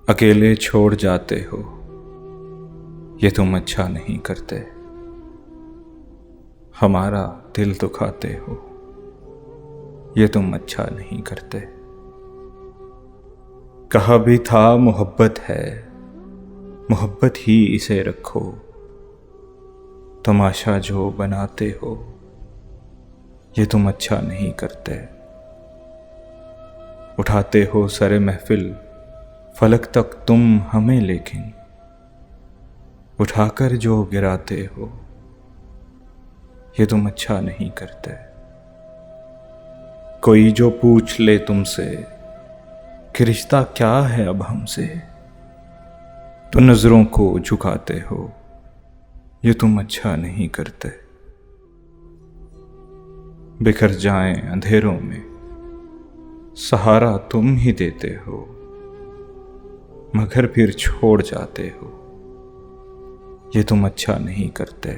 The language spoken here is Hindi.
अकेले छोड़ जाते हो, ये तुम अच्छा नहीं करते। हमारा दिल दुखाते हो, ये तुम अच्छा नहीं करते। कहा भी था मोहब्बत है, मोहब्बत ही इसे रखो। तमाशा जो बनाते हो, ये तुम अच्छा नहीं करते। उठाते हो सरे महफिल, फलक तक तुम हमें, लेकिन उठाकर जो गिराते हो, ये तुम अच्छा नहीं करते। कोई जो पूछ ले तुमसे कि रिश्ता क्या है अब हमसे, तो नजरों को झुकाते हो, ये तुम अच्छा नहीं करते। बिखर जाएं अंधेरों में, सहारा तुम ही देते हो, मगर फिर छोड़ जाते हो, ये तुम अच्छा नहीं करते।